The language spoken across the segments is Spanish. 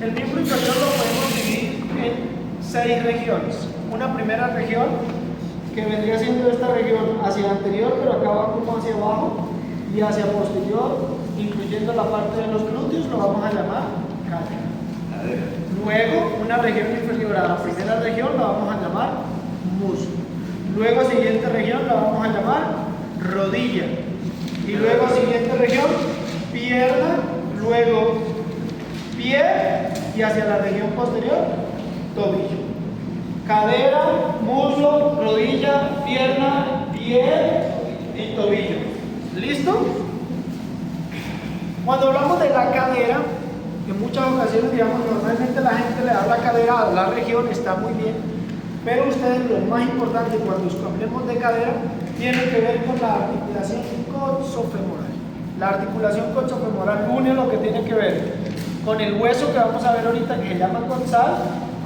El miembro inferior lo podemos dividir en 6 regiones. Una primera región que vendría siendo esta región hacia anterior, pero acá va como hacia abajo, y hacia posterior, incluyendo la parte de los glúteos, lo vamos a llamar cadera. Luego, una región inferior a la primera región la vamos a llamar muslo. Luego, siguiente región la vamos a llamar rodilla. Y luego, siguiente región, pierna. Luego, pie. Y hacia la región posterior, tobillo. Cadera, muslo, rodilla, pierna, pie y tobillo. ¿Listo? Cuando hablamos de la cadera, en muchas ocasiones, digamos, normalmente la gente le da la cadera a la región, está muy bien, pero ustedes lo más importante cuando hablemos de cadera tiene que ver con la articulación coxofemoral. La articulación coxofemoral une lo que tiene que ver con el hueso que vamos a ver ahorita, que se llama coxal,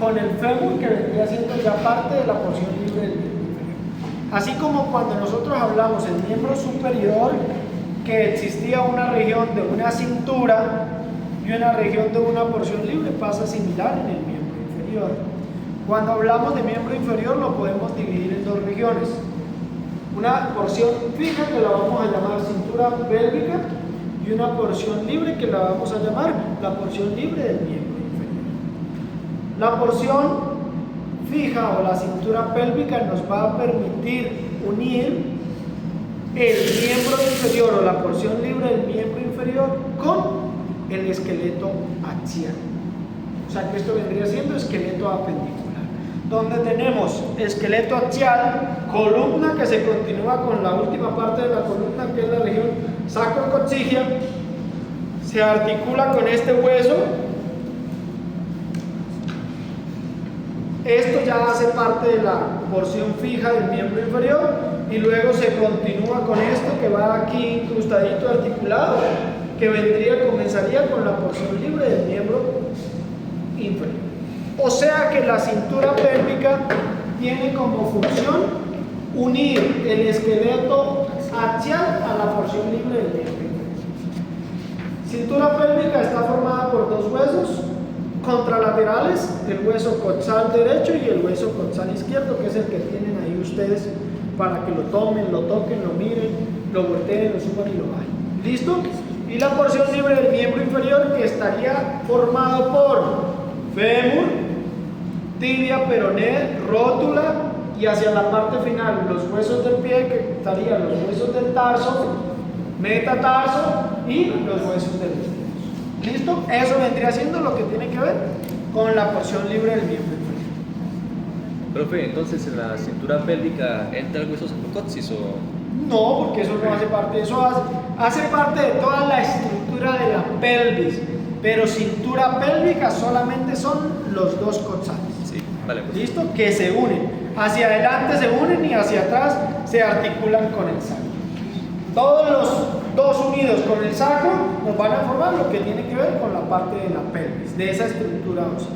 con el fémur, que vendría siendo ya parte de la porción libre del miembro inferior. Así como cuando nosotros hablamos del miembro superior, que existía una región de una cintura y una región de una porción libre, pasa similar en el miembro inferior. Cuando hablamos de miembro inferior lo podemos dividir en 2 regiones. Una porción fija que la vamos a llamar cintura pélvica y una porción libre que la vamos a llamar la porción libre del miembro inferior. La porción fija o la cintura pélvica nos va a permitir unir el miembro inferior o la porción libre del miembro inferior con el esqueleto axial. O sea que esto vendría siendo esqueleto apendicular. Donde tenemos esqueleto axial, columna que se continúa con la última parte de la columna, que es la región sacrocoxigia, se articula con este hueso. Esto ya hace parte de la porción fija del miembro inferior y luego se continúa con esto que va aquí incrustadito articulado, que comenzaría con la porción libre del miembro inferior. O sea que la cintura pélvica tiene como función unir el esqueleto axial a la porción libre del miembro inferior. Cintura pélvica está formada por 2 huesos contralaterales, el hueso coxal derecho y el hueso coxal izquierdo, que es el que tienen ahí ustedes para que lo tomen, lo toquen, lo miren, lo volteen, lo suban y lo bajen. ¿Listo? Y la porción libre del miembro inferior, que estaría formado por fémur, tibia, peroné, rótula y hacia la parte final los huesos del pie, que estarían los huesos del tarso, metatarso y los huesos del dedo. ¿Listo? Eso vendría siendo lo que tiene que ver con la porción libre del miembro inferior. Profe, entonces en la cintura pélvica entra el hueso sacrocoxis o... No, porque eso no hace parte, eso hace parte de toda la estructura de la pelvis, pero cintura pélvica solamente son los 2 coxales. Sí, vale. Pues. ¿Listo? Que se unen. Hacia adelante se unen y hacia atrás se articulan con el sacro. Todos los 2 unidos con el sacro nos van a formar lo que tiene que ver con la parte de la pelvis, de esa estructura ósea.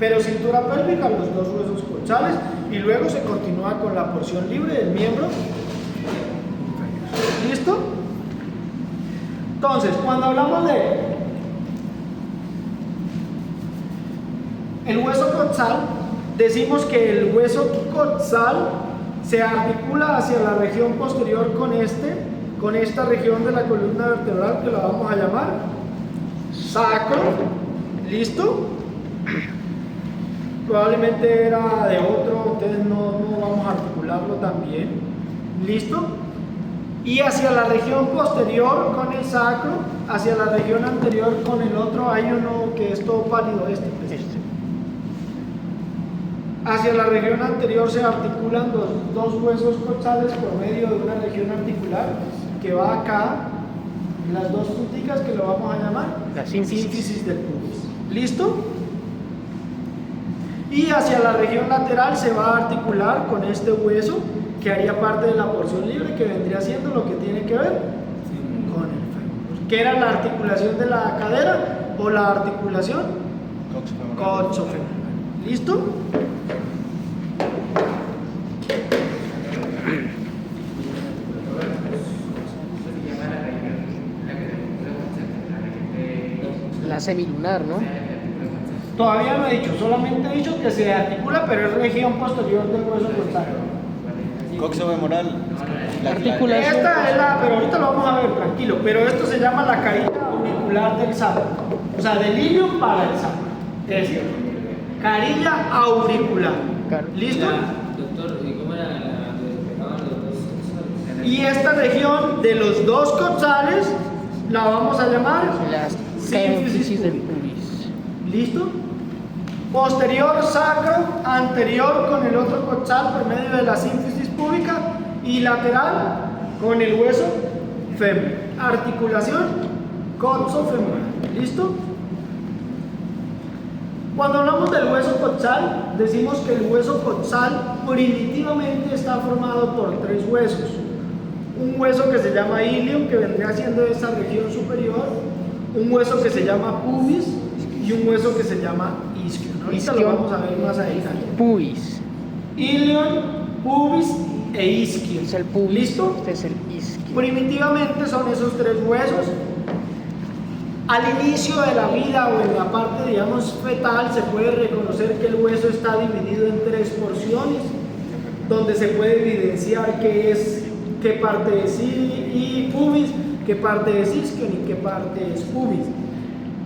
Pero cintura pélvica, los 2 huesos coxales, y luego se continúa con la porción libre del miembro. ¿Listo? Entonces, cuando hablamos de el hueso coxal, decimos que el hueso coxal se articula hacia la región posterior con esta región de la columna vertebral, que la vamos a llamar sacro. ¿Listo? Probablemente era de otro, entonces no vamos a articularlo también. ¿Listo? Y hacia la región posterior con el sacro, hacia la región anterior con el otro, hay uno que es todo pálido, este. Hacia la región anterior se articulan los 2 huesos coxales por medio de una región articular que va acá, las 2 punticas, que lo vamos a llamar la sínfisis del pubis. ¿Listo? Y hacia la región lateral se va a articular con este hueso que haría parte de la porción libre, que vendría siendo lo que tiene que ver con el fémur. ¿Qué era la articulación de la cadera o la articulación coxofemoral? ¿Listo? La semilunar, ¿no? Todavía no he dicho, solamente he dicho que se articula, pero es región posterior del hueso coxal. Coxo femoral. Articulación. Esta es la, pero ahorita lo vamos a ver, tranquilo. Pero esto se llama la carilla auricular del sacro. O sea, del ilium para el sacro. Es decir, carilla auricular. ¿Listo? Doctor, ¿y cómo era la que despejaban los dos coxales? Y esta región de los dos coxales la vamos a llamar La sínfisis del pubis. ¿Listo? Posterior sacro, anterior con el otro coxal por medio de la sínfisis púbica y lateral con el hueso fémur. Articulación coxofemoral. ¿Listo? Cuando hablamos del hueso coxal, decimos que el hueso coxal primitivamente está formado por tres huesos. Un hueso que se llama ilium, que vendría siendo esa región superior, un hueso que se llama pubis y un hueso que se llama isquion. Ahorita lo vamos a ver más a detalle. Pubis. Ilium, pubis e isquion. Es el pubis. ¿Listo? Este es el isquio. Primitivamente son esos tres huesos. Al inicio de la vida o en la parte, digamos, fetal, se puede reconocer que el hueso está dividido en tres porciones, donde se puede evidenciar qué parte es pubis, qué parte es isquion y qué parte es pubis.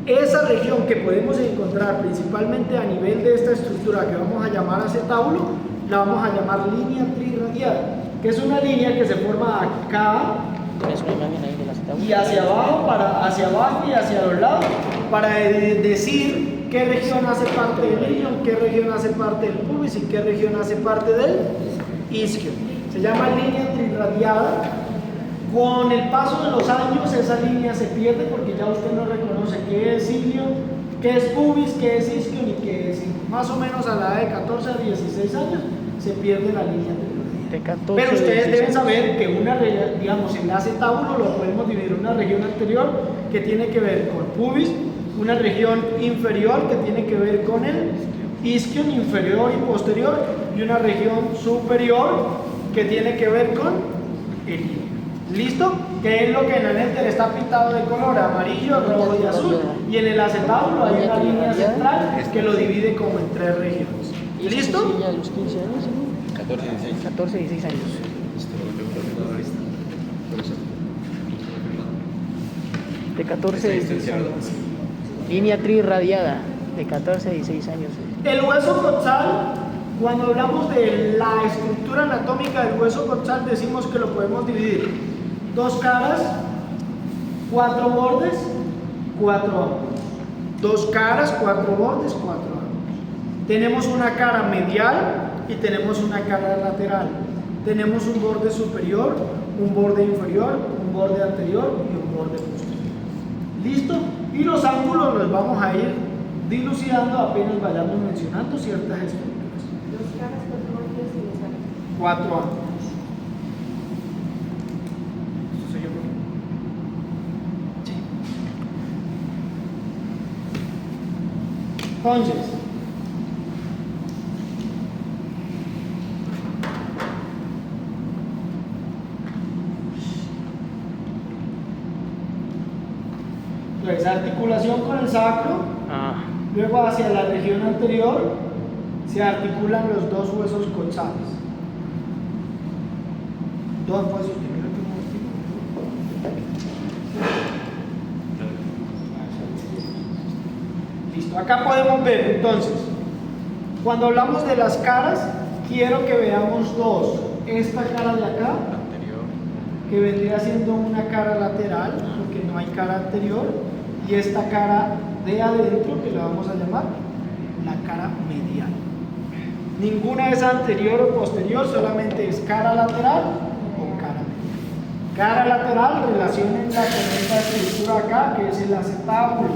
Esa región que podemos encontrar principalmente a nivel de esta estructura que vamos a llamar acetábulo, la vamos a llamar línea trirradiada, que es una línea que se forma acá Tienes una imagen ahí de la acetábulo. y hacia abajo y hacia los lados para decir qué región hace parte del ilium, qué región hace parte del pubis y qué región hace parte del isquion. Se llama línea trirradiada. Con el paso de los años esa línea se pierde porque ya usted no reconoce qué es ilium, qué es pubis, qué es isquion y qué es ilium. Más o menos a la edad de 14 a 16 años se pierde la línea trirradiada. De 14 Pero ustedes 16 deben saber que digamos, en el acetábulo lo podemos dividir en una región anterior que tiene que ver con pubis, una región inferior que tiene que ver con el isquion inferior y posterior y una región superior que tiene que ver con el ilium. ¿Listo? Que es lo que en el éter está pintado de color amarillo, rojo y azul, y en el acetábulo hay una línea central que lo divide como en tres regiones. ¿Listo? Sí, a los 15 años, ¿no? 14, 16. 14, 16 años. De 14 a 16 años. Línea trirradiada. De 14 a 16 años. El hueso coxal, cuando hablamos de la estructura anatómica del hueso coxal, decimos que lo podemos dividir dos caras, cuatro bordes, cuatro ángulos. Dos caras, cuatro bordes, cuatro ángulos. Tenemos una cara medial y tenemos una cara lateral. Tenemos un borde superior, un borde inferior, un borde anterior y un borde posterior. ¿Listo? Y los ángulos los vamos a ir dilucidando apenas vayamos mencionando ciertas estructuras. Dos caras, cuatro bordes y dos ángulos. Cuatro ángulos. ¿Esto soy yo? Sí. Entonces, pues articulación con el sacro, luego hacia la región anterior se articulan los dos huesos coxales. Dos huesos que mira que no. Listo, acá podemos ver entonces, cuando hablamos de las caras, quiero que veamos dos. Esta cara de acá, que vendría siendo una cara lateral, porque no hay cara anterior, y esta cara de adentro, que la vamos a llamar la cara medial. Ninguna es anterior o posterior, solamente es cara lateral o cara medial. Cara lateral, relaciónenla con esta estructura acá, que es el acetábulo,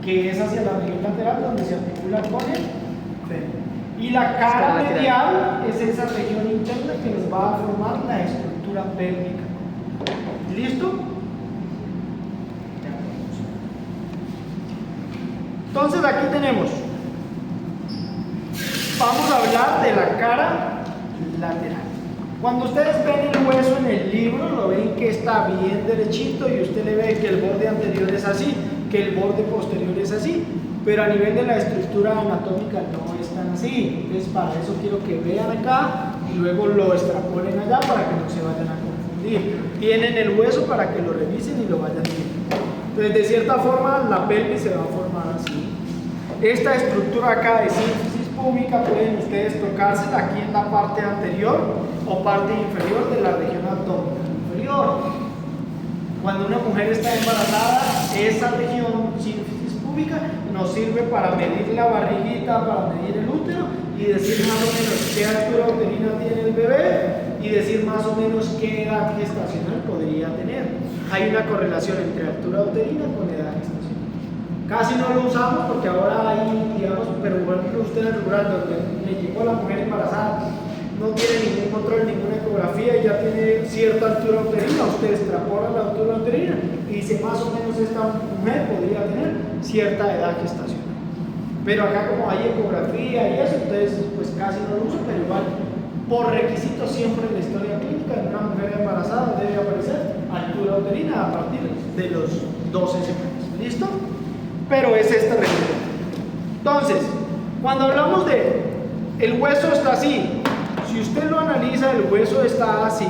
que es hacia la región lateral donde se articula con el fémur. Y la cara medial es esa región interna que nos va a formar la estructura pélvica. ¿Listo? Entonces aquí tenemos, vamos a hablar de la cara lateral. Cuando ustedes ven el hueso en el libro, lo ven que está bien derechito y usted le ve que el borde anterior es así, que el borde posterior es así. pero a nivel de la estructura anatómica no están así. Entonces para eso quiero que vean acá y luego lo extrapolen allá para que no se vayan a confundir. Tienen el hueso para que lo revisen y lo vayan viendo. Entonces de cierta forma la pelvis se va a formar así. Esta estructura acá de sínfisis púbica pueden ustedes tocársela aquí en la parte anterior o parte inferior de la región abdominal inferior. Cuando una mujer está embarazada, esa región sínfisis púbica nos sirve para medir la barriguita, para medir el útero y decir más o menos qué altura uterina tiene el bebé y decir más o menos qué edad gestacional podría tener. Hay una correlación entre altura uterina con edad gestacional. Casi no lo usamos porque ahora hay, digamos, pero por ejemplo usted en el rural donde le llegó la mujer embarazada, no tiene ningún control, ninguna ecografía y ya tiene cierta altura uterina, usted extrapola la altura uterina y dice más o menos esta mujer podría tener cierta edad gestacional. Pero acá como hay ecografía y eso, entonces pues casi no lo uso, pero igual por requisito siempre en la historia clínica de una mujer embarazada debe aparecer altura uterina a partir de los 12 semanas. ¿Listo? Pero es esta región. Entonces, cuando hablamos de el hueso está así, si usted lo analiza, el hueso está así,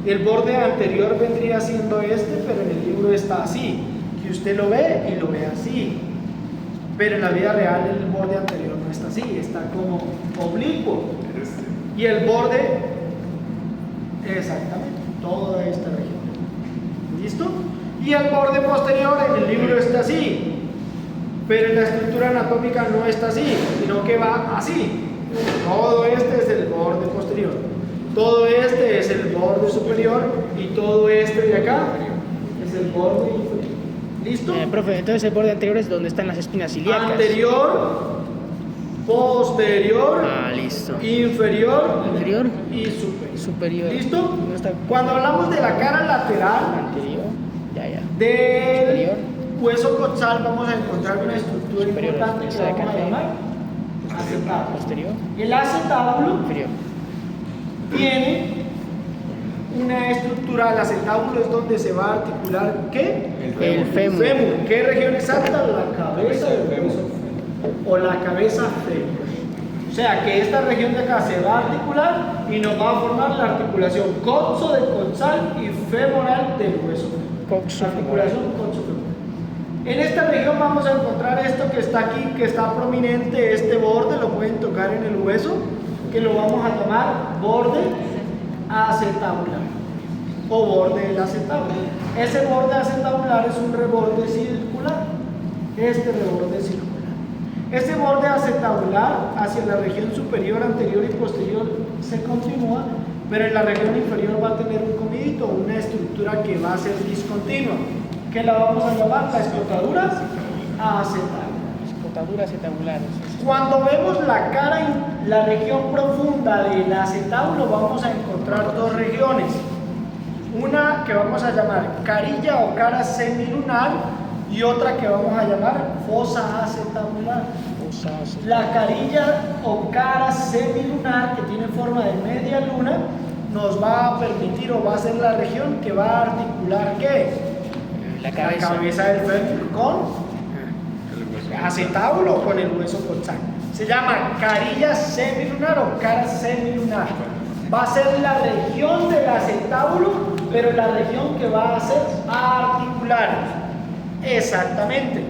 el borde anterior vendría siendo este, pero en el libro está así, que usted lo ve y lo ve así, pero en la vida real el borde anterior no está así, está como oblicuo, y el borde, exactamente, toda esta región. ¿Listo? Y el borde posterior en el libro está así, pero en la estructura anatómica no está así, sino que va así. Todo este es el borde posterior, todo este es el borde superior y todo este de acá es el borde inferior. ¿Listo? Profe, entonces el borde anterior es donde están las espinas ilíacas. Anterior, posterior, listo. inferior y superior. ¿Listo? ¿No está Cuando hablamos de la cara lateral anterior? Ya. del Superior. hueso coxal vamos a encontrar una estructura Superior, importante que esta de vamos a acá. llamar acetábulo. Posterior. El acetábulo Inferior. tiene una estructura, el acetábulo es donde se va a articular ¿qué? El fémur. ¿Qué región exacta? La cabeza del hueso o la cabeza fémur. O sea que esta región de acá se va a articular y nos va a formar la articulación coxo de coxal y femoral del hueso. Articulación coxo-femoral. En esta región vamos a encontrar esto que está aquí, que está prominente, este borde, lo pueden tocar en el hueso, que lo vamos a llamar borde acetabular o borde del acetábulo. Ese borde acetabular es un reborde circular, este reborde circular. Ese borde acetabular hacia la región superior, anterior y posterior se continúa, pero en la región inferior va a tener un comidito, una estructura que va a ser discontinua, que la vamos a llamar la escotadura acetabular. Escotadura acetabular. Cuando vemos la cara, la región profunda del acetábulo, vamos a encontrar dos regiones. Una que vamos a llamar carilla o cara semilunar y otra que vamos a llamar fosa acetabular. La carilla o cara semilunar, que tiene forma de media luna, nos va a permitir o va a ser la región que va a articular ¿qué? La cabeza del fémur con acetábulo o con el hueso coxal. Se llama carilla semilunar o cara semilunar. Va a ser la región del acetábulo, pero la región que va a ser articular. Exactamente.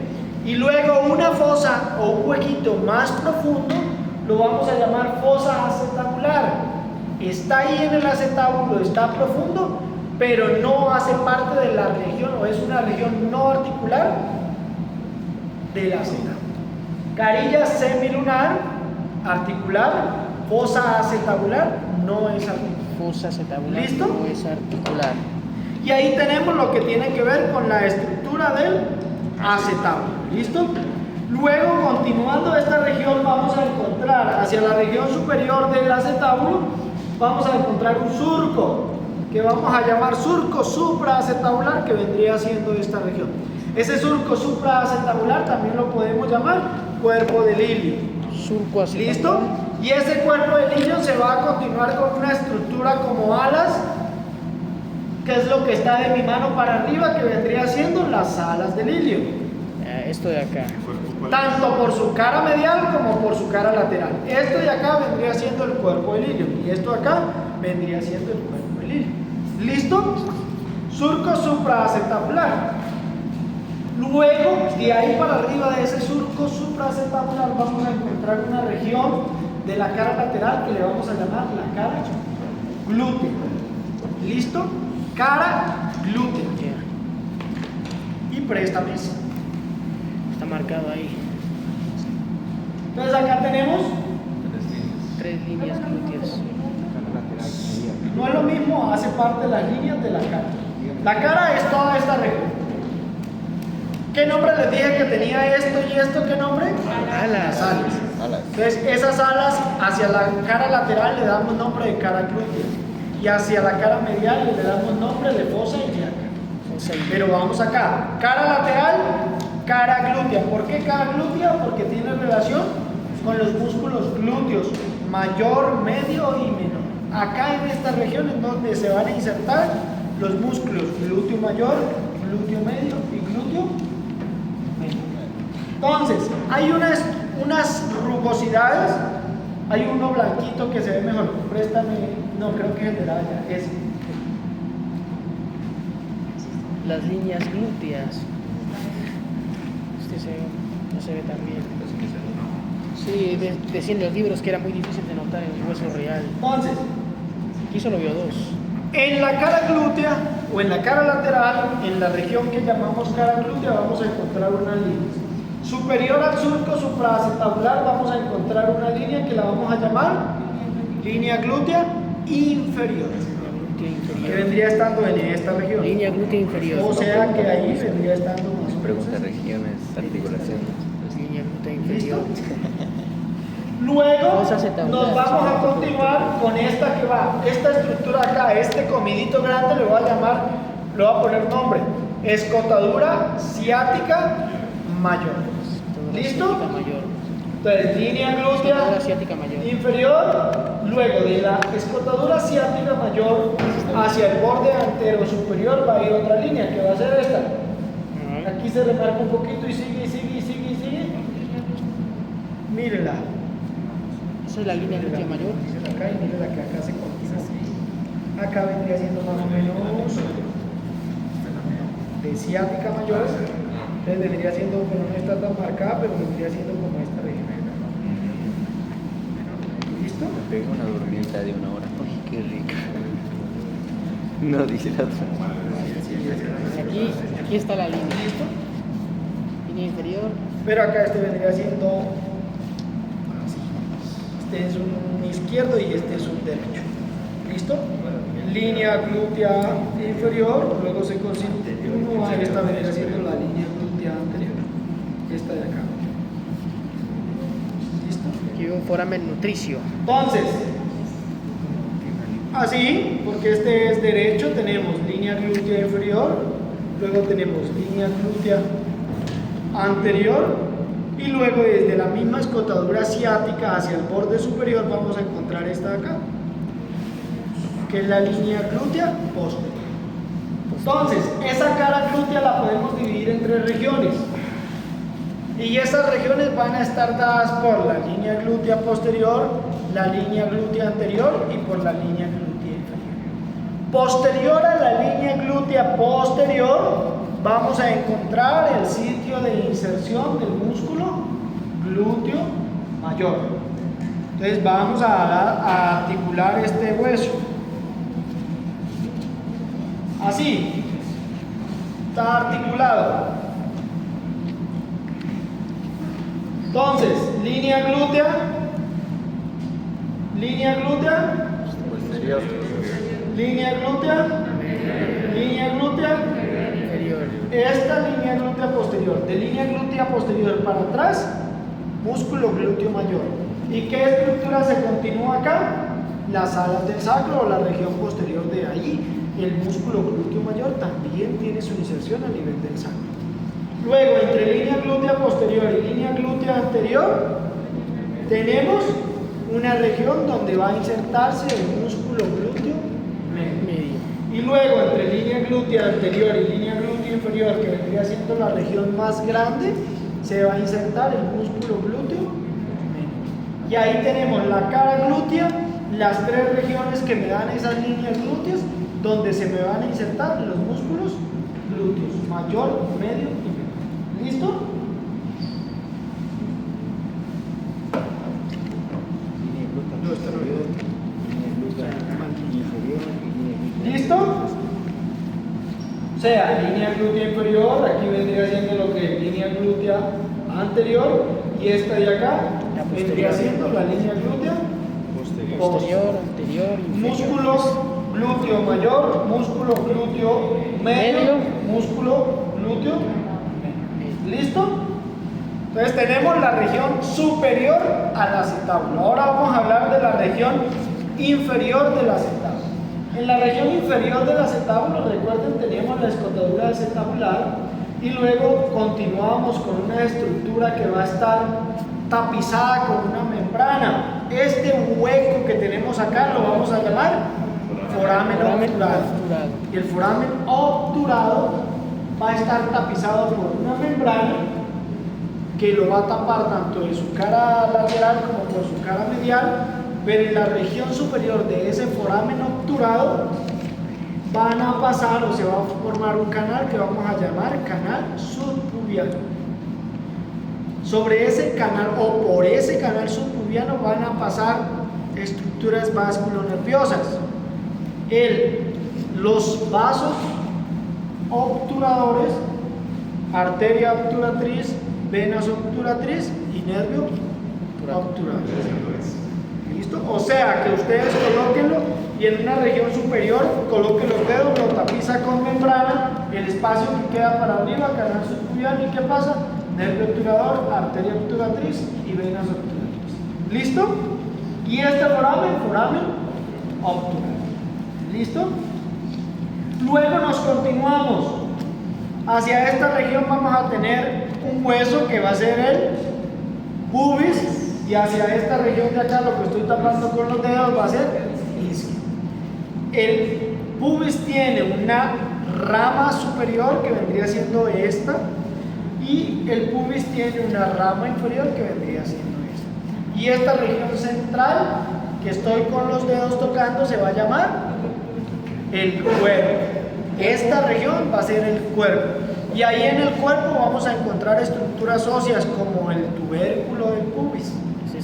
Y luego una fosa o un huequito más profundo lo vamos a llamar fosa acetabular. Está ahí en el acetábulo, está profundo, pero no hace parte de la región o es una región no articular del acetábulo. Carilla semilunar, articular, fosa acetabular, no es articular. Fosa acetabular. ¿Listo? No es articular. Y ahí tenemos lo que tiene que ver con la estructura del acetábulo. ¿Listo? Luego, continuando esta región, vamos a encontrar hacia la región superior del acetábulo, vamos a encontrar un surco, que vamos a llamar surco supraacetabular, que vendría siendo esta región. Ese surco supraacetabular también lo podemos llamar cuerpo de Lilio. Surco acetabular. ¿Listo? Y ese cuerpo de Lilio se va a continuar con una estructura como alas, que es lo que está de mi mano para arriba, que vendría siendo las alas de Lilio. Esto de acá. tanto por su cara medial como por su cara lateral. Esto de acá vendría siendo el cuerpo del ilium y esto de acá vendría siendo el cuerpo del ilium. ¿Listo? Surco supraacetabular. Luego, de ahí para arriba de ese surco supraacetabular vamos a encontrar una región de la cara lateral que le vamos a llamar la cara glútea. ¿Listo? Cara glútea. Y préstame eso. Está marcado ahí. Entonces acá tenemos, 3 líneas glúteas. no es lo mismo, hace parte de las líneas de la cara. La cara es toda esta región. ¿Qué nombre les dije que tenía esto y esto? ¿Qué nombre? Alas. Alas. Entonces esas alas hacia la cara lateral le damos nombre de cara glútea y hacia la cara medial le damos nombre de fosa ilíaca. Pero vamos acá, cara lateral, cara glútea. ¿Por qué cara glútea? Porque tiene relación con los músculos glúteos, mayor, medio y menor. Acá en esta región es donde se van a insertar los músculos glúteo mayor, glúteo medio y glúteo menor. Entonces, hay unas rugosidades, hay uno blanquito que se ve mejor. Préstame, no creo que es el de la allá, ese. Las líneas glúteas. No se ve tan bien. Sí, decían en los libros que era muy difícil de notar en el hueso real. Entonces, Aquí solo veo 2. en la cara glútea o en la cara lateral, en la región que llamamos cara glútea, vamos a encontrar unas líneas. Superior al surco supraacetabular vamos a encontrar una línea que la vamos a llamar línea glútea inferior, que vendría estando en esta región. Línea glútea inferior. O sea que ahí vendría estando más o menos. Pregunta regiones, articulaciones. Línea glútea inferior. Luego Fosa acetabular. nos vamos a continuar con esta que va, esta estructura acá, este comidito grande le voy a llamar, le voy a poner nombre, escotadura ciática mayor. ¿Listo? Ciática mayor. Entonces, línea glútea Escotadura ciática mayor. inferior, luego de la escotadura ciática mayor hacia el borde antero superior va a ir otra línea que va a ser esta. Aquí se remarca un poquito y sigue, y sigue, y sigue, y sigue. Mírenla. Esa es la línea glútea mayor. Acá y mírenla que acá se continúa. Acá vendría siendo más o menos de ciática mayor. Entonces vendría siendo, pero no está tan marcada, pero vendría siendo como esta región. ¿Listo? Me pego una dormita de 1 hora. Uy, qué rica. No, dice la otra. Aquí está la línea. ¿Listo? Línea inferior. Pero acá este vendría siendo así. Este es un izquierdo y este es un derecho. ¿Listo? Línea glútea inferior, luego se continúa, esta vendría siendo la línea glútea anterior. Esta de acá. ¿Listo? Aquí veo un foramen nutricio. Entonces, así, porque este es derecho, tenemos línea glútea inferior, luego tenemos línea glútea anterior y luego desde la misma escotadura ciática hacia el borde superior vamos a encontrar esta de acá, que es la línea glútea posterior. Entonces, esa cara glútea la podemos dividir en 3 regiones. Y esas regiones van a estar dadas por la línea glútea posterior, la línea glútea anterior y por la línea glútea inferior. Posterior a la línea glútea posterior, vamos a encontrar el sitio de inserción del músculo glúteo mayor. Entonces vamos a articular este hueso. Así, está articulado. Entonces, línea glútea, línea glútea, Posterior. línea glútea, línea glútea, Inferior. esta línea glútea posterior, de línea glútea posterior para atrás, músculo glúteo mayor. ¿Y qué estructura se continúa acá? Las alas del sacro o la región posterior de ahí. El músculo glúteo mayor también tiene su inserción a nivel del sacro. Luego, entre línea glútea posterior y línea glútea anterior, tenemos una región donde va a insertarse el músculo glúteo medio. Y luego, entre línea glútea anterior y línea glútea inferior, que vendría siendo la región más grande, se va a insertar el músculo glúteo menor. Y ahí tenemos la cara glútea, las tres regiones que me dan esas líneas glúteas, donde se me van a insertar los músculos glúteos, mayor, medio y menor. ¿Listo? ¿Listo? O sea, línea glútea inferior, aquí vendría siendo lo que es línea glútea anterior, y esta de acá La posterior. vendría siendo la línea glútea Posterior, anterior, inferior. músculo glúteo mayor, músculo glúteo medio, Medio. músculo glúteo menor. ¿Listo? Entonces tenemos la región superior al acetábulo. Ahora vamos a hablar de la región inferior del acetábulo. En la región inferior del acetábulo, recuerden, teníamos la escotadura acetabular y luego continuamos con una estructura que va a estar tapizada con una membrana. Este hueco que tenemos acá lo vamos a llamar foramen obturado. Y el foramen obturado va a estar tapizado por una membrana que lo va a tapar tanto de su cara lateral como por su cara medial, pero en la región superior de ese foramen obturado van a pasar o se va a formar un canal que vamos a llamar canal subpubiano. Sobre ese canal o por ese canal subpubiano van a pasar estructuras vasculonerviosas. Los vasos obturadores, arteria obturatriz, venas obturatriz y nervio obturador. ¿Listo? O sea que ustedes colóquenlo y en una región superior coloquen los dedos, lo tapiza con membrana, el espacio que queda para arriba, canal subpubiano, ¿y qué pasa? Nervio obturador, arteria obturatriz y venas obturatriz. ¿Listo? Y este foramen obturador. ¿Listo? Luego nos continuamos. Hacia esta región vamos a tener un hueso que va a ser el pubis, y hacia esta región de acá, lo que estoy tapando con los dedos, va a ser el isquio. El pubis tiene una rama superior que vendría siendo esta, y el pubis tiene una rama inferior que vendría siendo esta. Y esta región central que estoy con los dedos tocando se va a llamar el cuerpo. Esta región va a ser el cuerpo. Y ahí en el cuerpo vamos a encontrar estructuras óseas como el tubérculo del pubis,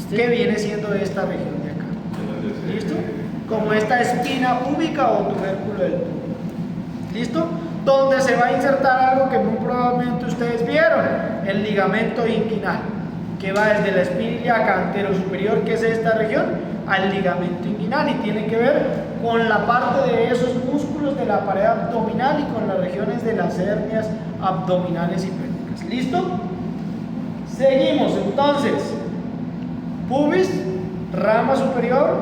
que viene siendo esta región de acá. ¿Listo? Como esta espina púbica o tubérculo del pubis. ¿Listo? Donde se va a insertar algo que muy probablemente ustedes vieron, el ligamento inguinal, que va desde la espina ilíaca anterosuperior, que es esta región, al ligamento inguinal, y tiene que ver con la parte de esos músculos de la pared abdominal y con las regiones de las hernias abdominales y pélvicas. ¿Listo? Seguimos entonces. Pubis, rama superior,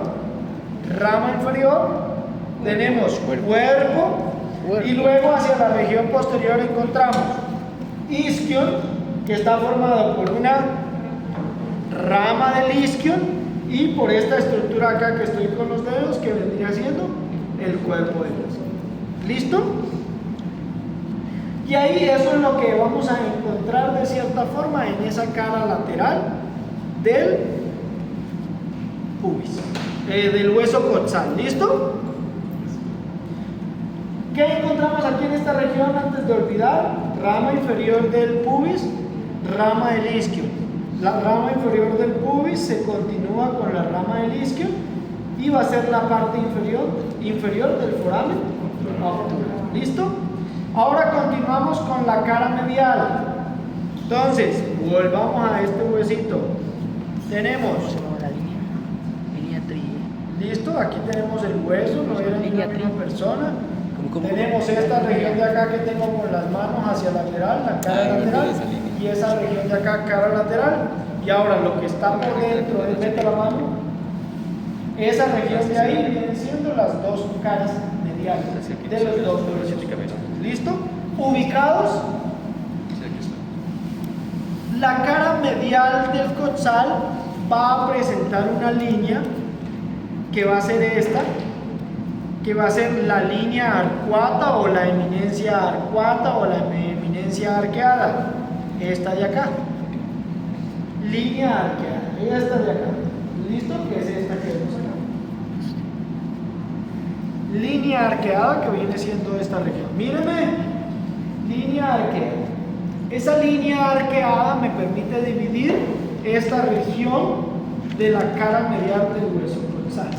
rama inferior, tenemos cuerpo, y luego hacia la región posterior encontramos isquion, que está formado por una rama del isquion y por esta estructura acá que estoy con los dedos, que vendría siendo el cuerpo de Dios. ¿Listo? Y ahí eso es lo que vamos a encontrar de cierta forma en esa cara lateral del pubis, del hueso coxal. ¿Listo? ¿Qué encontramos aquí en esta región antes de olvidar? Rama inferior del pubis, rama del isquion. La rama inferior del pubis se continúa con la rama del isquion y va a ser la parte inferior del foramen obturador. ¿Listo? Ahora continuamos con la cara medial. Entonces, volvamos a este huesito. Tenemos, la línea tri. ¿listo? Aquí tenemos el hueso, no era ni la misma persona. ¿Cómo? Tenemos esta región de acá que tengo con las manos hacia lateral, la cara lateral, y esa región de acá, cara lateral. Y ahora lo que está por dentro es, mete la mano, esa región de ahí vienen siendo las dos caras mediales de los dos huesos. ¿Listo? Ubicados. La cara medial del coxal va a presentar una línea que va a ser esta, que va a ser la línea arcuata o la eminencia arcuata o la eminencia arqueada, esta de acá. línea arqueada, esta de acá. ¿Listo? Que es esta que vemos acá. Línea arqueada que viene siendo esta región. Mírenme, línea arqueada. Esa línea arqueada me permite dividir esta región de la cara medial del hueso dorsal.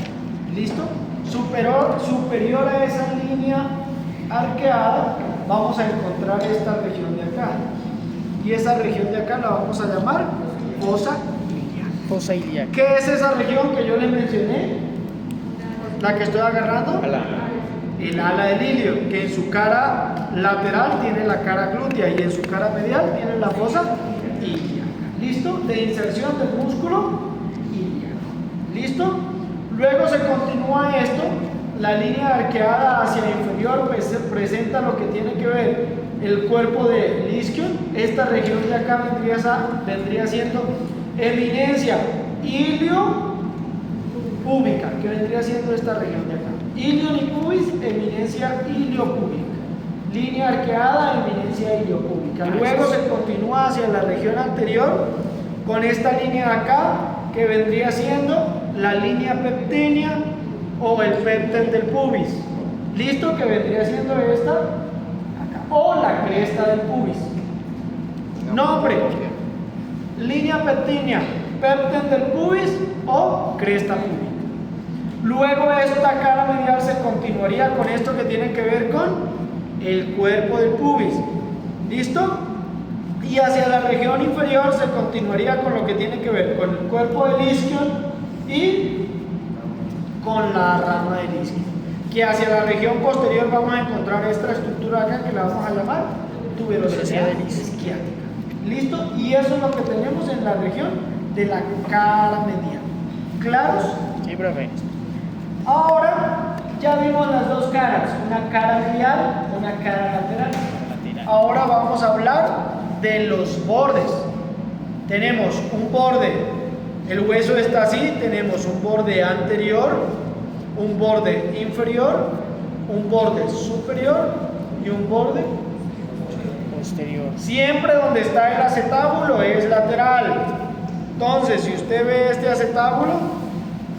¿Listo? Superior a esa línea arqueada vamos a encontrar esta región de acá. Y esa región de acá la vamos a llamar fosa ilíaca. Fosa ilíaca. ¿Qué es esa región que yo les mencioné? La que estoy agarrando. El ala del ilio, que en su cara lateral tiene la cara glútea y en su cara medial tiene la fosa ilíaca. ¿Listo? De inserción del músculo ilíaco. ¿Listo? Luego se continúa esto. La línea arqueada hacia inferior pues, presenta lo que tiene que ver el cuerpo del isquion. Esta región de acá vendría siendo eminencia ilio púbica, que vendría siendo esta región de acá. Ilion y pubis, eminencia iliopúbica. Línea arqueada, eminencia iliopúbica. Luego se continúa hacia la región anterior con esta línea de acá, que vendría siendo la línea pectínea o el pecten del pubis. ¿Listo? Que vendría siendo esta acá. O la cresta del pubis. Nombre: línea pectínea, pecten del pubis o cresta púbica. Luego esta cara medial se continuaría con esto que tiene que ver con el cuerpo del pubis. ¿Listo? Y hacia la región inferior se continuaría con lo que tiene que ver con el cuerpo del isquion y con la rama del isquion. Que hacia la región posterior vamos a encontrar esta estructura acá que la vamos a llamar tuberosidad isquiática. ¿Listo? Y eso es lo que tenemos en la región de la cara medial. ¿Claros? Sí, profe. Ahora ya vimos las dos caras, una cara medial, una cara lateral. Ahora vamos a hablar de los bordes. Tenemos un borde, el hueso está así, tenemos un borde anterior, un borde inferior, un borde superior y un borde Posterior. siempre donde está el acetábulo es lateral. Entonces, si usted ve este acetábulo,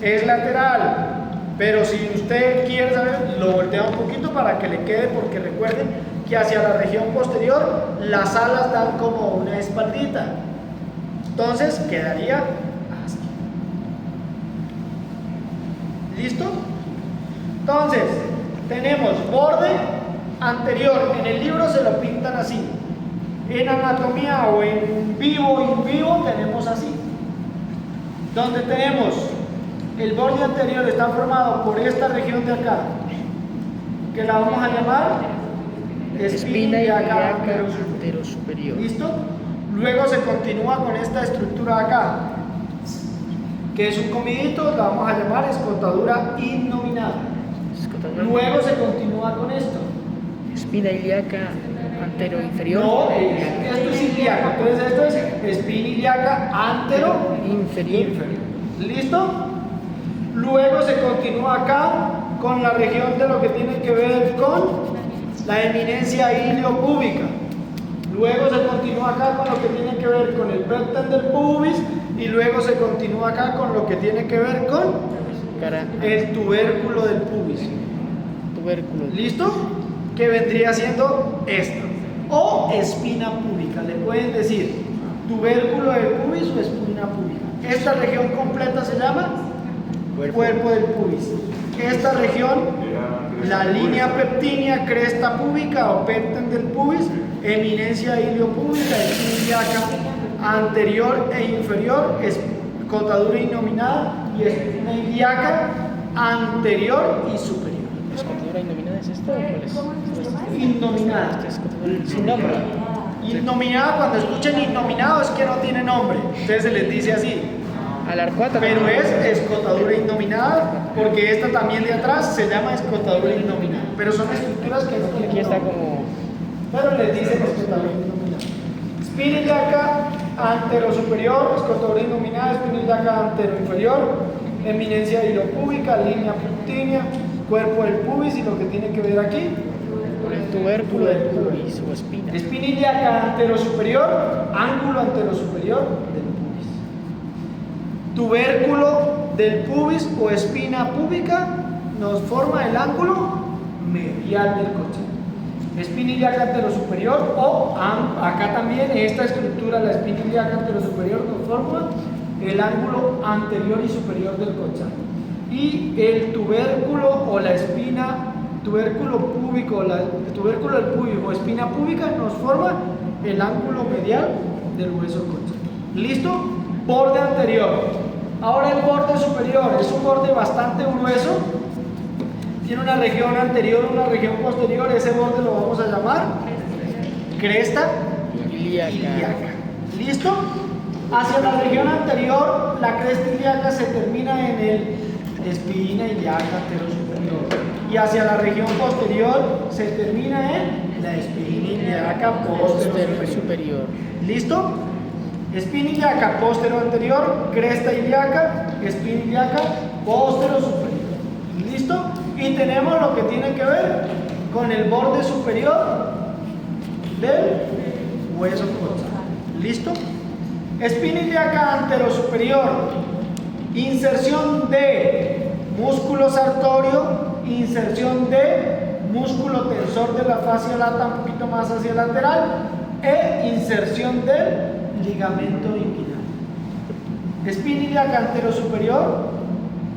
es lateral. Pero si usted quiere saber, lo voltea un poquito para que le quede, porque recuerden que hacia la región posterior las alas dan como una espaldita. Entonces, quedaría así. ¿Listo? Entonces, tenemos borde anterior. En el libro se lo pintan así. En anatomía o en vivo, in vivo, tenemos así. Donde tenemos el borde anterior está formado por esta región de acá, que la vamos a llamar Espina ilíaca anterosuperior. anterosuperior. ¿Listo? Luego se continúa con esta estructura de acá, que es un comidito, la vamos a llamar escotadura innominada. Luego se continúa con esto. Espina ilíaca anteroinferior. No, esto es ilíaco, entonces esto es espina ilíaca antero Inferior. ¿Listo? Luego se continúa acá con la región de lo que tiene que ver con la eminencia iliopúbica. Luego se continúa acá con lo que tiene que ver con el pecten del pubis y luego se continúa acá con lo que tiene que ver con Cara. el tubérculo del pubis. Tubérculo. ¿Listo? Que vendría siendo esto. O espina púbica. Le pueden decir tubérculo del pubis o espina púbica. Esta región completa se llama cuerpo del pubis. Esta región, la línea pectínea, cresta púbica o pecten del pubis, eminencia iliopúbica, espina ilíaca anterior e inferior, escotadura innominada y espina ilíaca anterior y superior. ¿Escotadura innominada es esto o cuál es? Innominada, sin nombre. Innominada, cuando escuchen innominado es que no tiene nombre, entonces se les dice así. Alarcuata. Pero es escotadura innominada, porque esta también de atrás se llama escotadura innominada. Pero son estructuras que no tienen Aquí está nombre. como. Pero les dicen escotadura innominada. Espina ilíaca anterosuperior, escotadura innominada, espina ilíaca anteroinferior, eminencia iliopúbica, línea pectínea, cuerpo del pubis y lo que tiene que ver aquí. Con el tubérculo del pubis o espina. Espina ilíaca anterosuperior, ángulo anterosuperior del pubis. tubérculo del pubis o espina púbica nos forma el ángulo medial del coxae. Espina ilíaca anterosuperior o acá también esta estructura, la espina ilíaca anterosuperior, nos forma el ángulo anterior y superior del coxae. Y el tubérculo o la espina, tubérculo púbico, el tubérculo del púbico o espina púbica nos forma el ángulo medial del hueso coxae. ¿Listo? Borde anterior. Ahora el borde superior es un borde bastante grueso. Tiene una región anterior, una región posterior. Ese borde lo vamos a llamar cresta ilíaca. ¿Listo? Hacia la región anterior, la cresta ilíaca se termina en el espina ilíaca anterosuperior. Y hacia la región posterior se termina en la espina ilíaca posterior. ¿Listo? Espina ilíaca posterior anterior, cresta ilíaca, espina ilíaca posterior superior. ¿Listo? Y tenemos lo que tiene que ver con el borde superior del hueso coxae. ¿Listo? Espina ilíaca anterosuperior, inserción de músculo sartorio, inserción de músculo tensor de la fascia lata un poquito más hacia el lateral e inserción del ligamento inguinal. Espina ilíaca anterosuperior,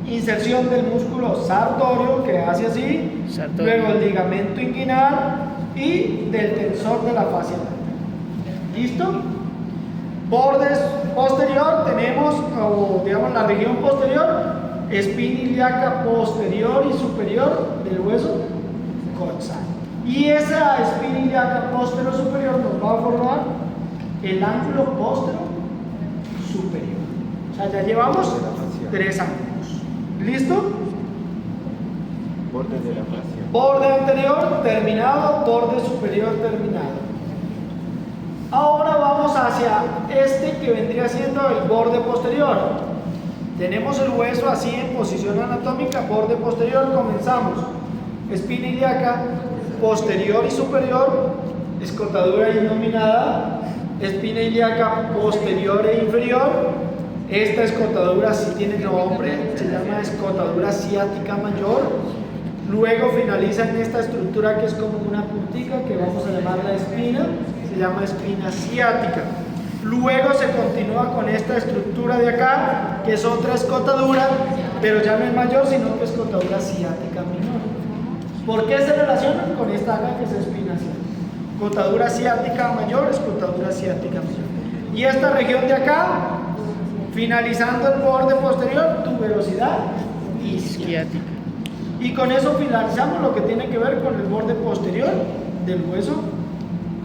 inserción del músculo sartorio que hace así, luego el ligamento inguinal y del tensor de la fascia lata. ¿Listo? Bordes posterior tenemos, o digamos la región posterior, espina ilíaca posterior y superior del hueso coxae. Y esa espina ilíaca posterior superior nos va a formar el ángulo posterior superior. O sea, ya llevamos 3 ángulos. ¿Listo? Borde de la fascia. Borde anterior terminado, borde superior terminado. Ahora vamos hacia este que vendría siendo el borde posterior. Tenemos el hueso así en posición anatómica, borde posterior, comenzamos. Espina ilíaca posterior y superior, escotadura innominada, espina ilíaca posterior e inferior. Esta escotadura sí tiene nombre, se llama escotadura ciática mayor. Luego finaliza en esta estructura que es como una puntica que vamos a llamar la espina, se llama espina ciática. Luego se continúa con esta estructura de acá, que es otra escotadura, pero ya no es mayor, sino que es escotadura ciática menor. ¿Por qué se relacionan con esta acá que es espina ciática? Escotadura ciática mayor, escotadura ciática menor. Y esta región de acá, finalizando el borde posterior, tuberosidad isquiática. Y con eso finalizamos lo que tiene que ver con el borde posterior del hueso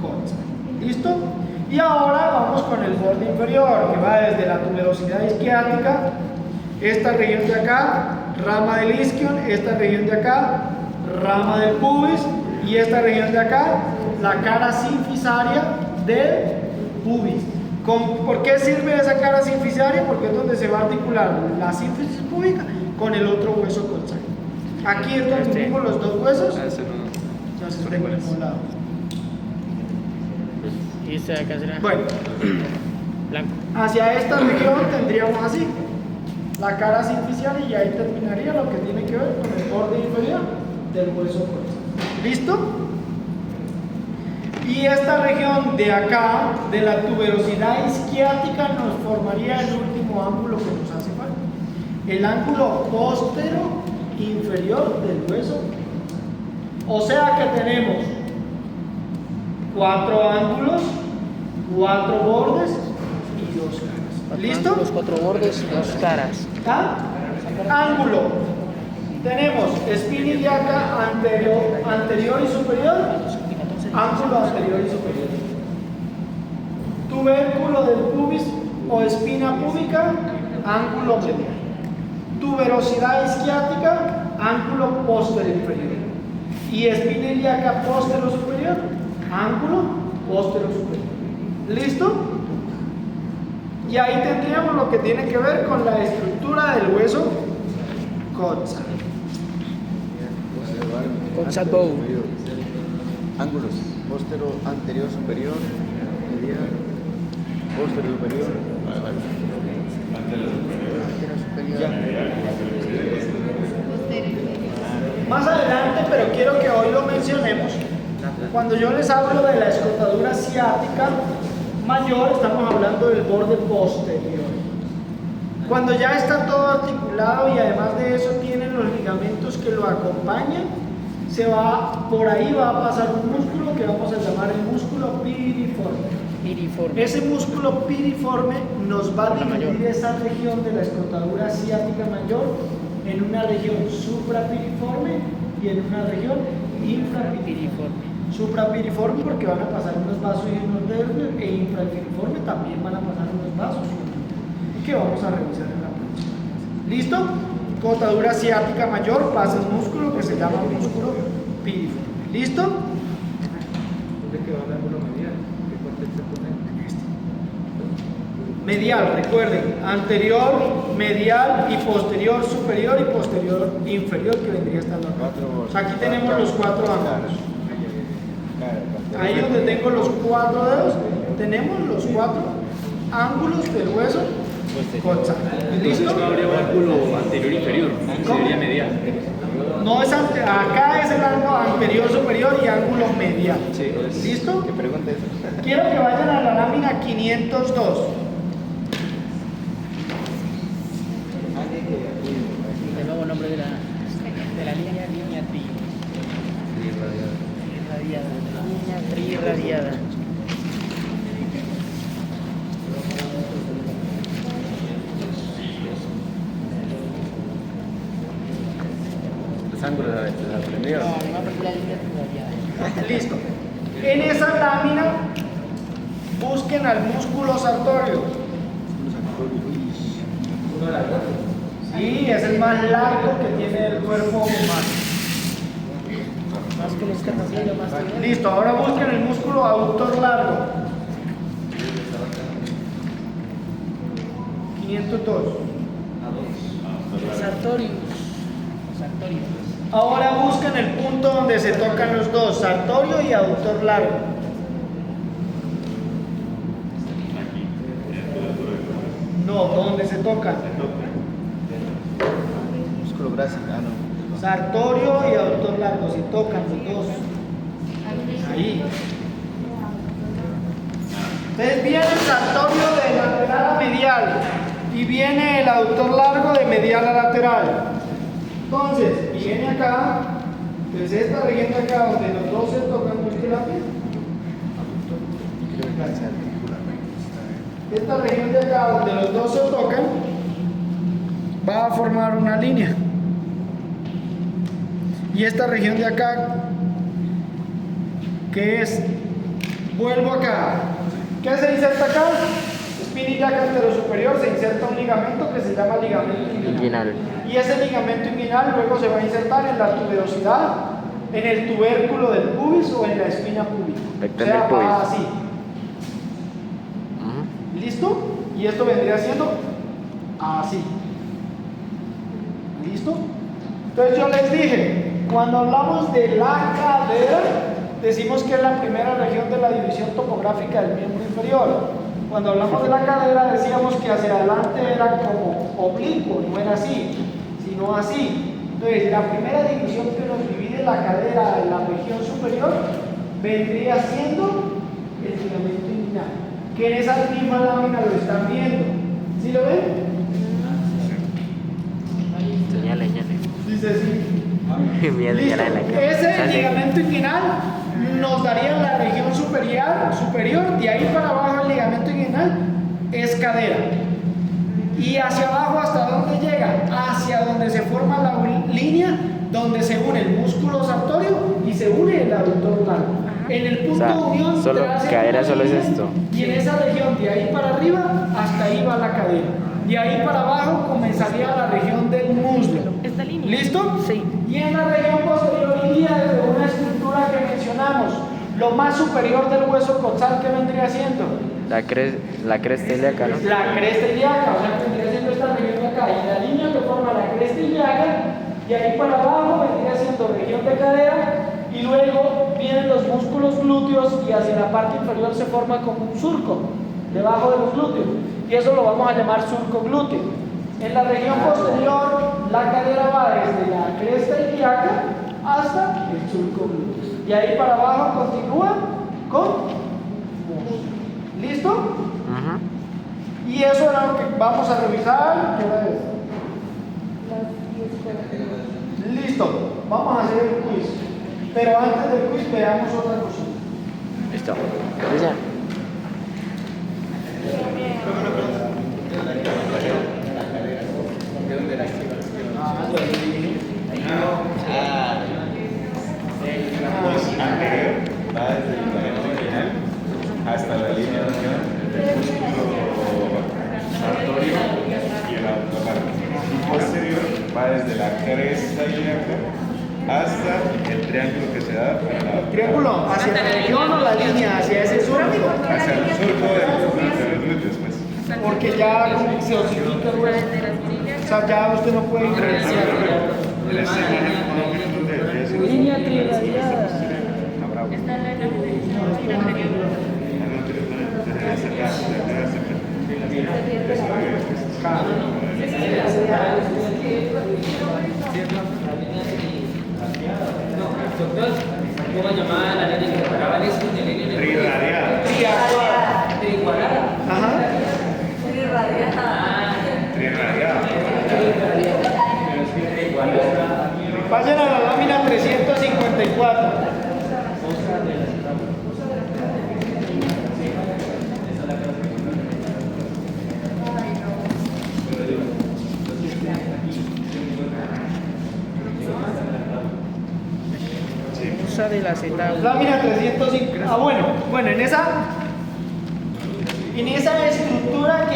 coxae. ¿Listo? Y ahora vamos con el borde inferior, que va desde la tuberosidad isquiática, esta región de acá, rama del isquion, esta región de acá, rama del pubis, y esta región de acá, la cara sinfisaria del pubis. ¿Por qué sirve esa cara sinfisaria? Porque es donde se va a articular la sínfisis púbica con el otro hueso coxae. Aquí es donde unimos los dos huesos, ya se estén por un lado. Y este de acá será Bueno, blanco. hacia esta región tendríamos así la cara sinfisaria y ahí terminaría lo que tiene que ver con el borde inferior del hueso coxae. ¿Listo? Y esta región de acá, de la tuberosidad isquiática, nos formaría el último ángulo que nos hace falta. El ángulo postero inferior del hueso. O sea que tenemos 4 ángulos, 4 bordes y 2 caras. ¿Listo? Los 4 bordes y 2 caras. ¿Ah? Ángulo. Tenemos espina ilíaca anterior y superior. Ángulo anterior y superior. Tubérculo del pubis o espina púbica, ángulo medial. Tuberosidad isquiática, ángulo posterior inferior. Y espina ilíaca posterior superior, ángulo posterior superior. ¿Listo? Y ahí tendríamos lo que tiene que ver con la estructura del hueso coxae. Coxae bow. Ángulos. Posterior, anterior, superior, medial, posterior, superior. Vale. pero quiero que hoy lo mencionemos. Cuando yo les hablo de la escotadura ciática mayor, estamos hablando del borde posterior. Cuando ya está todo articulado y además de eso tienen los ligamentos que lo acompañan, por ahí va a pasar un músculo que vamos a llamar el músculo piriforme. Ese músculo piriforme nos va a dividir esa región de la escotadura ciática mayor en una región suprapiriforme y en una región infrapiriforme. Suprapiriforme porque van a pasar unos vasos y unos nervios, e infrapiriforme también van a pasar unos vasos y unos nervios, que vamos a revisar en la próxima. ¿Listo? Escotadura ciática mayor pasa un músculo que se llama músculo piriforme. ¿Listo? ¿Dónde quedó el ángulo medial? ¿Qué corte se pone? Medial, recuerden, anterior, medial y posterior superior y posterior inferior, que vendría estando acá. O sea, aquí tenemos los 4 ángulos. Ahí donde tengo los 4 dedos, tenemos los 4 ángulos del hueso coxal. ¿Listo? No habría un ángulo anterior inferior, sería medial. No es acá es el ángulo anterior superior y ángulo medial. ¿Listo? ¿Qué pregunta es esa? Quiero que vayan a la lámina 502. El nuevo nombre de la línea tri. Irradiada. Línea tri irradiada. Los ángulos se aprendió. No aprendí la línea tri irradiada. Listo. En esa lámina busquen al músculo sartorio. Sí, es el más largo que tiene el cuerpo humano. Más que el escapulario, más que el... Listo, ahora busquen el músculo aductor largo. 502. Sartorius. Ahora busquen el punto donde se tocan los dos, sartorio y aductor largo. No, donde se tocan. Músculo grácil, no. Sartorio y aductor largo, se tocan los dos. Ahí. Entonces viene el sartorio de lateral a medial y viene el aductor largo de medial a lateral. Entonces, viene acá, entonces esta región de acá donde los dos se tocan muscularmente. Esta región de acá donde los dos se tocan va a formar una línea. Y esta región de acá, que es, vuelvo acá. ¿Qué se inserta acá? Espina ilíaca anterosuperior, se inserta un ligamento que se llama ligamento inguinal. Y ese ligamento inguinal luego se va a insertar en la tuberosidad, en el tubérculo del pubis o en la espina púbica. O sea, va así. ¿Listo? Y esto vendría siendo así. ¿Listo? Entonces yo les dije, cuando hablamos de la cadera, decimos que es la primera región de la división topográfica del miembro inferior. Cuando hablamos de la cadera decíamos que hacia adelante era como oblicuo, no era así, sino así. Entonces la primera división que nos divide la cadera en la región superior vendría siendo el ligamento inguinal, que en esa misma lámina lo están viendo. ¿Sí lo ven? Señale. Dice sí. Listo. Ese ligamento inguinal nos daría la región superior, de ahí para abajo el ligamento inguinal es cadera. Y hacia abajo, ¿hasta dónde llega? Hacia donde se forma la línea donde se une el músculo sartorio y se une el aductor largo. En el punto de unión solo cadera solo es esto. y en esa región de ahí para arriba hasta ahí va la cadera. De ahí para abajo comenzaría la región del muslo. ¿Esta línea? ¿Listo? Sí. Y en la región posterior iría desde una estructura que mencionamos, lo más superior del hueso coxal, que vendría siendo La cresta ilíaca, ¿no? la cresta ilíaca, o sea, que vendría siendo esta región de acá, y la línea que forma la cresta ilíaca, y ahí para abajo vendría siendo región de cadera, y luego vienen los músculos glúteos y hacia la parte inferior se forma como un surco debajo de los glúteos, y eso lo vamos a llamar surco glúteo. En la región posterior, la cadera va desde la cresta ilíaca hasta el surco gluteus. Y ahí para abajo continúa con muslo. ¿Listo? Ajá. Y eso era lo que vamos a revisar. ¿Qué hora es? Las 10:40. Listo, vamos a hacer el quiz. Pero antes del quiz veamos otra cosita. Listo. Ya. Anterior va desde el ligamento inguinal hasta la línea de unión entre el músculo sartorio y el abdomen. Y posterior va desde la cresta ilíaca hasta el triángulo que se da para la Triángulo, ¿hacia la región o la línea? ¿Hacia ese surco? hacia el surco de los glúteos, pues. Porque ya como se osifica el hueso. O sea, ya usted no puede diferenciar. En esta imagen de ese Línea trirradiada. Está en la anterior. Doctor, ¿cómo llamaba la línea que separaban eso de línea de Trirradiada. igualada? Ajá. Trirradiada. Vayan a la lámina 354. Usa del acetato. Lámina 305. Ah, bueno, en esa estructura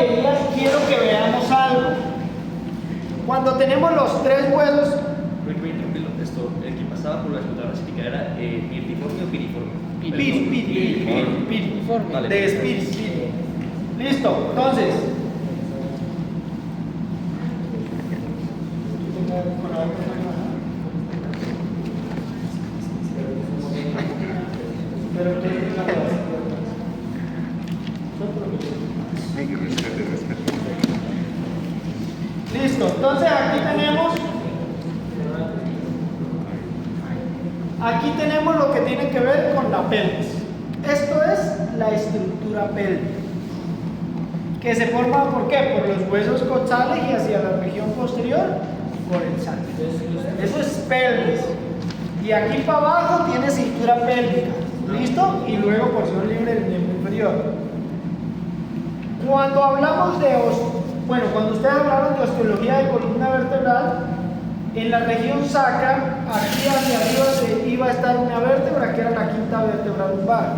quiero que veamos algo. Cuando tenemos los tres huesos, Esto, el que pasaba por la estructura racítica era pirtiforme o piriforme. piriforme, Vale. de espíritu. Listo, entonces. Listo, entonces aquí tenemos lo que tiene que ver con la pelvis. Esto es la estructura pélvica, que se forma ¿por qué? Por los huesos coxales y hacia la región posterior por el sacro. Eso es pelvis. Y aquí para abajo tiene cintura pélvica. ¿Listo? Y luego porción libre del miembro inferior. Cuando hablamos cuando ustedes hablaron de osteología de columna vertebral, en la región sacra, aquí hacia arriba se iba a estar una vértebra que era la quinta vértebra lumbar.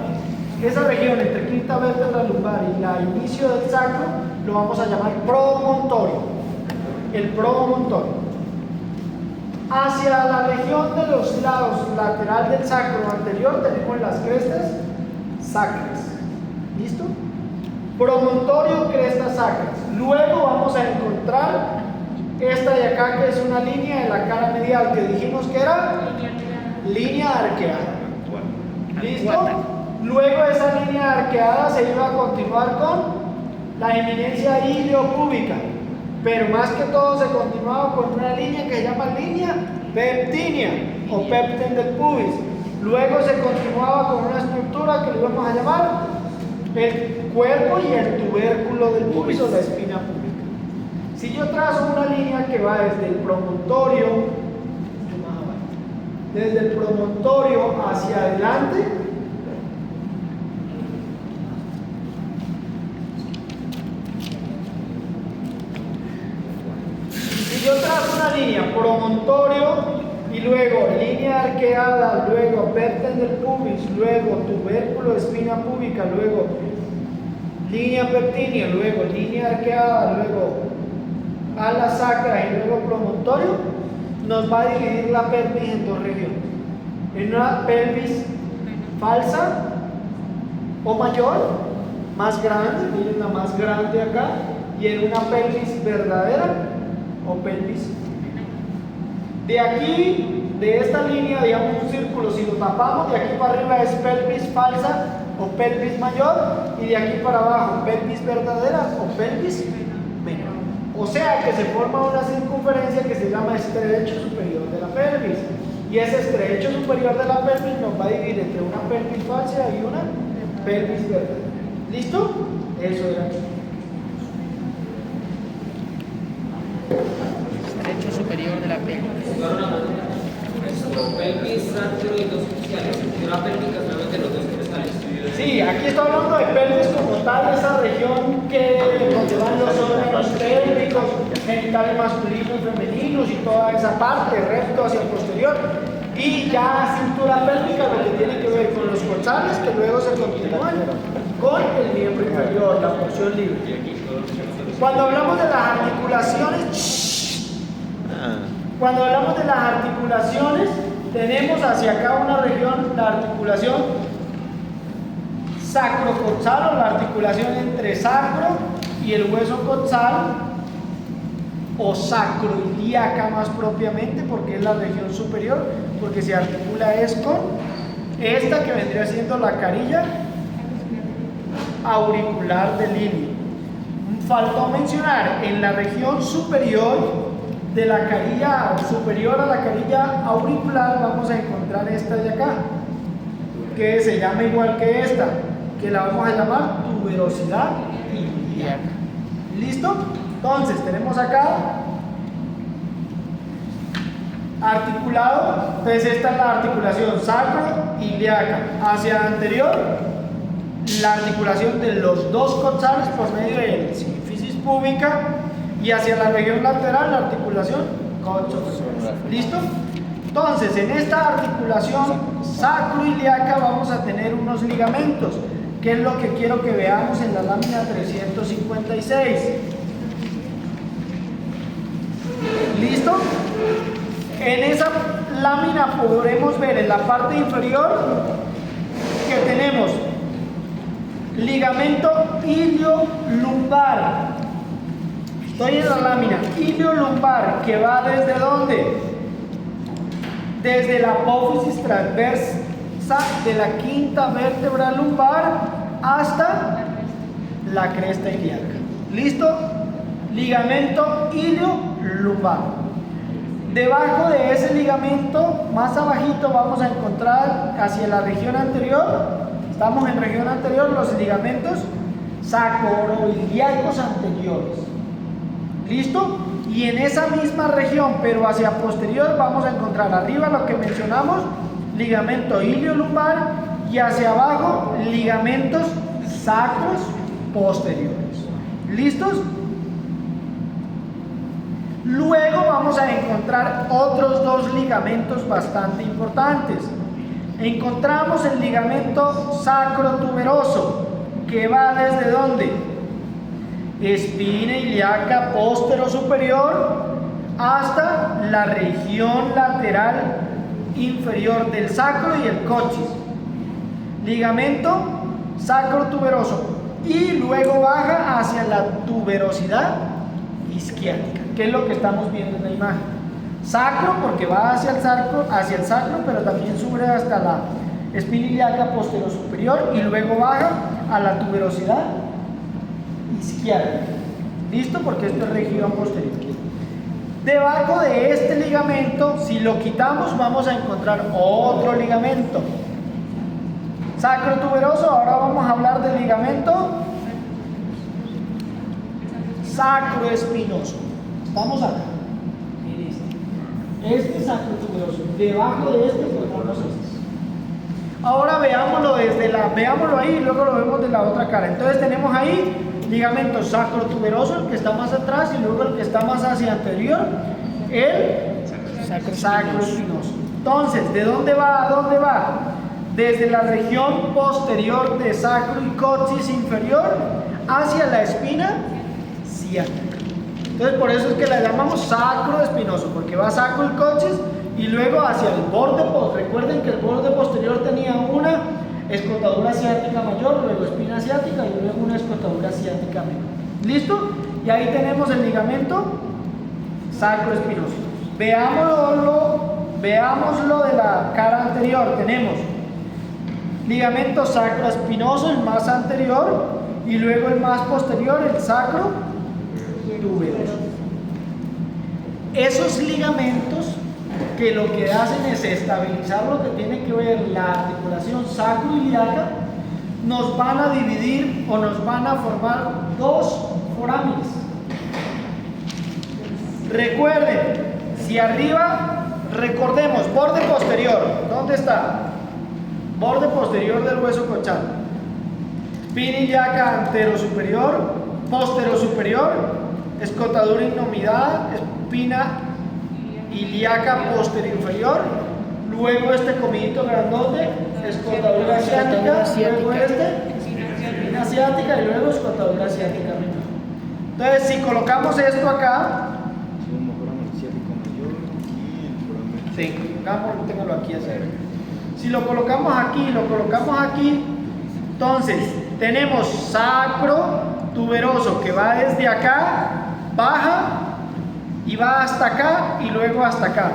Esa región entre quinta vértebra lumbar y el inicio del sacro lo vamos a llamar promontorio. El promontorio. Hacia la región de los lados lateral del sacro anterior tenemos las crestas sacras. ¿Listo? Promontorio, crestas sacras. Luego vamos a encontrar esta de acá, que es una línea de la cara medial, que dijimos que era línea arqueada. ¿Listo? Luego esa línea arqueada se iba a continuar con la eminencia iliopúbica, pero más que todo se continuaba con una línea que se llama línea peptínea o pepten del pubis. Luego se continuaba con una estructura que le vamos a llamar el cuerpo y el tubérculo del pubis o la espina púbica. Si yo trazo una línea que va desde el promontorio hacia adelante, si yo trazo una línea promontorio y luego línea arqueada, luego pepten del pubis, luego tubérculo de espina púbica, luego línea peptínea, luego línea arqueada, luego ala sacra y luego promontorio, nos va a dividir la pelvis en dos regiones. En una pelvis falsa o mayor, más grande, miren la más grande acá, y en una pelvis verdadera o pelvis. De aquí, de esta línea, digamos un círculo, si lo tapamos, de aquí para arriba es pelvis falsa o pelvis mayor, y de aquí para abajo pelvis verdadera o pelvis menor. O sea que se forma una circunferencia que se llama estrecho superior de la pelvis. Y ese estrecho superior de la pelvis nos va a dividir entre una pelvis falsa y una pelvis verdadera. ¿Listo? Eso era. Estrecho superior de la pelvis. Pelvis, sacro y dos cruciales. Una pélvica solamente los dos cruzales. Sí, aquí está hablando de pelvis como tal, esa región donde van los órganos pélvicos, genitales masculinos y femeninos y toda esa parte, recto hacia el posterior. Y ya cintura pélvica, lo que tiene que ver con los coxales, que luego se continúan con el miembro inferior, la porción libre. Cuando hablamos de las articulaciones, tenemos hacia acá una región, la articulación sacrocoxal, o la articulación entre sacro y el hueso coxal, o sacroiliaca más propiamente, porque es la región superior, porque se articula es con esta que vendría siendo la carilla auricular del ilio. Faltó mencionar, en la región superior de la carilla, superior a la carilla auricular, vamos a encontrar esta de acá, que se llama igual que esta, que la vamos a llamar tuberosidad ilíaca. ¿Listo? Entonces tenemos acá articulado, entonces esta es la articulación sacro-ilíaca. Hacia anterior, la articulación de los dos coxales por medio de la sínfisis púbica, y hacia la región lateral la articulación coxo-femoral. ¿Listo? Entonces en esta articulación sacro-ilíaca vamos a tener unos ligamentos, que es lo que quiero que veamos en la lámina 356. ¿Listo? En esa lámina podremos ver en la parte inferior que tenemos ligamento iliolumbar. Estoy en la lámina iliolumbar, que va desde ¿dónde? Desde la apófisis transversa de la quinta vértebra lumbar hasta la cresta ilíaca. ¿Listo? Ligamento iliolumbar. Debajo de ese ligamento, más abajito, vamos a encontrar hacia la región anterior, estamos en región anterior, los ligamentos sacroiliacos anteriores. ¿Listo? Y en esa misma región, pero hacia posterior, vamos a encontrar arriba lo que mencionamos, ligamento iliolumbar, y hacia abajo, ligamentos sacros posteriores. ¿Listos? Luego vamos a encontrar otros dos ligamentos bastante importantes. Encontramos el ligamento sacrotuberoso, que va desde ¿dónde? Espina ilíaca póstero superior hasta la región lateral inferior del sacro y el coxis. Ligamento sacrotuberoso, y luego baja hacia la tuberosidad isquiática, que es lo que estamos viendo en la imagen. Sacro porque va hacia el sacro, pero también sube hasta la espina ilíaca posterior superior y luego baja a la tuberosidad isquiática. ¿Listo? Porque esto es región posterior. Debajo de este ligamento, si lo quitamos, vamos a encontrar otro ligamento sacrotuberoso. Ahora vamos a hablar del ligamento sacroespinoso. Estamos acá, en este sacrotuberoso. Debajo de este encontramos este. Ahora veámoslo veámoslo ahí y luego lo vemos de la otra cara. Entonces tenemos ahí ligamento sacrotuberoso, el que está más atrás, y luego el que está más hacia anterior, el sacroespinoso. Entonces, ¿de dónde va a dónde va? Desde la región posterior de sacro y coxis inferior hacia la espina ciática. Entonces por eso es que la llamamos sacroespinoso, porque va sacro y coxis y luego hacia el borde. Recuerden que el borde posterior tenía una escotadura ciática mayor, luego espina ciática y luego una escotadura ciática menor. ¿Listo? Y ahí tenemos el ligamento sacroespinoso. Veámoslo de la cara anterior. Tenemos ligamento sacroespinoso, el más anterior, y luego el más posterior, el sacrotuberoso. Esos ligamentos que lo que hacen es estabilizar lo que tiene que ver la articulación sacroiliaca, nos van a dividir o nos van a formar dos forámenes. Recuerden, si arriba, recordemos, borde posterior, ¿dónde está? Borde posterior del hueso coxal. Espina ilíaca antero superior, postero superior, escotadura innominada, espina ilíaca posterior inferior, luego este comidito grandote, escotadura asiática, luego espina asiática y luego escotadura asiática menor. Entonces, si colocamos esto acá, sí, téngalo aquí así. Si lo colocamos aquí, entonces tenemos sacro tuberoso que va desde acá, baja y va hasta acá y luego hasta acá.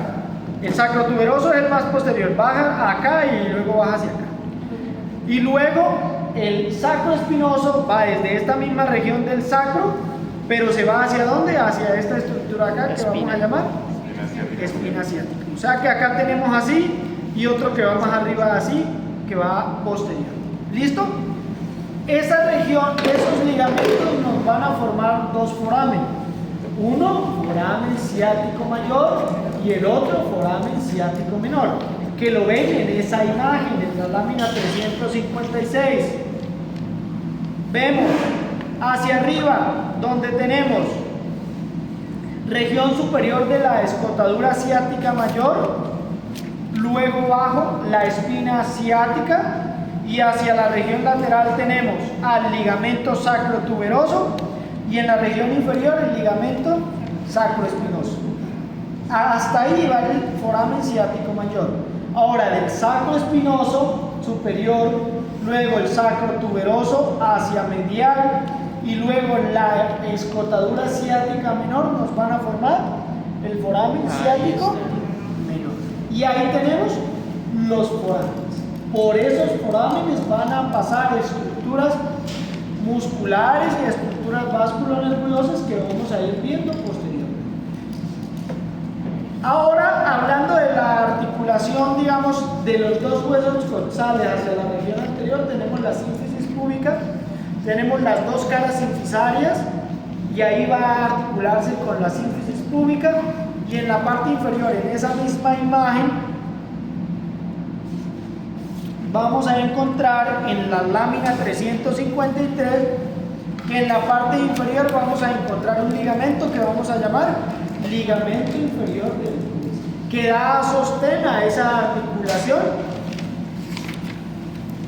El sacro tuberoso es el más posterior, baja acá y luego baja hacia acá. Y luego el sacro espinoso va desde esta misma región del sacro, pero se va hacia ¿dónde? Hacia esta estructura acá que vamos a llamar espina asiática. O sea que acá tenemos así y otro que va más arriba así, que va posterior. ¿Listo? Esa región, esos ligamentos nos van a formar dos forámenes. Uno, foramen ciático mayor y el otro, foramen ciático menor, que lo ven en esa imagen, en la lámina 356. Vemos hacia arriba, donde tenemos región superior de la escotadura ciática mayor, luego bajo la espina ciática y hacia la región lateral tenemos al ligamento sacrotuberoso y en la región inferior el ligamento sacroespinoso. Hasta ahí va el foramen ciático mayor. Ahora del sacroespinoso superior, luego el sacrotuberoso hacia medial y luego la escotadura ciática menor nos van a formar el foramen ciático menor. Y ahí tenemos los forámenes. Por esos forámenes van a pasar estructuras musculares y estructuras vasculonerviosas que vamos a ir viendo posteriormente. Ahora, hablando de la articulación, digamos, de los dos huesos coxales hacia la región anterior, tenemos la sínfisis púbica, tenemos las dos caras sinfisarias y ahí va a articularse con la sínfisis púbica, y en la parte inferior, en esa misma imagen, vamos a encontrar en la lámina 353 que en la parte inferior vamos a encontrar un ligamento que vamos a llamar ligamento inferior del pubis, que da sostén a esa articulación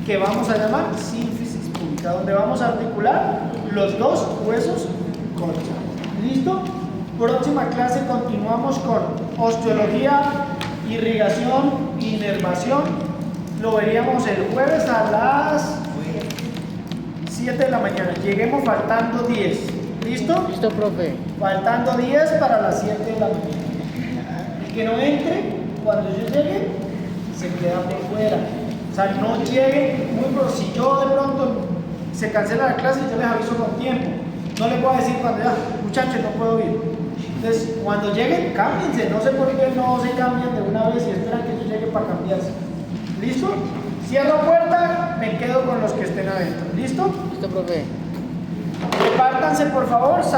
que vamos a llamar sínfisis púbica, donde vamos a articular los dos huesos coxales. ¿Listo? Próxima clase continuamos con osteología, irrigación, inervación. Lo veríamos el jueves a las 7 de la mañana. Lleguemos faltando 10. ¿Listo? Listo, profe. Faltando 10 para las 7 de la mañana. El que no entre, cuando yo llegue, se queda por fuera. O sea, no llegue muy pronto. Si yo de pronto se cancela la clase, yo les aviso con tiempo. No les voy a decir cuando ya, muchachos, no puedo ir. Entonces, cuando lleguen, cámbiense. No sé por qué no se cambian de una vez y esperan que yo llegue para cambiarse. ¿Listo? Cierro puerta, me quedo con los que estén adentro. ¿Listo? Listo, profe. Repártanse, por favor.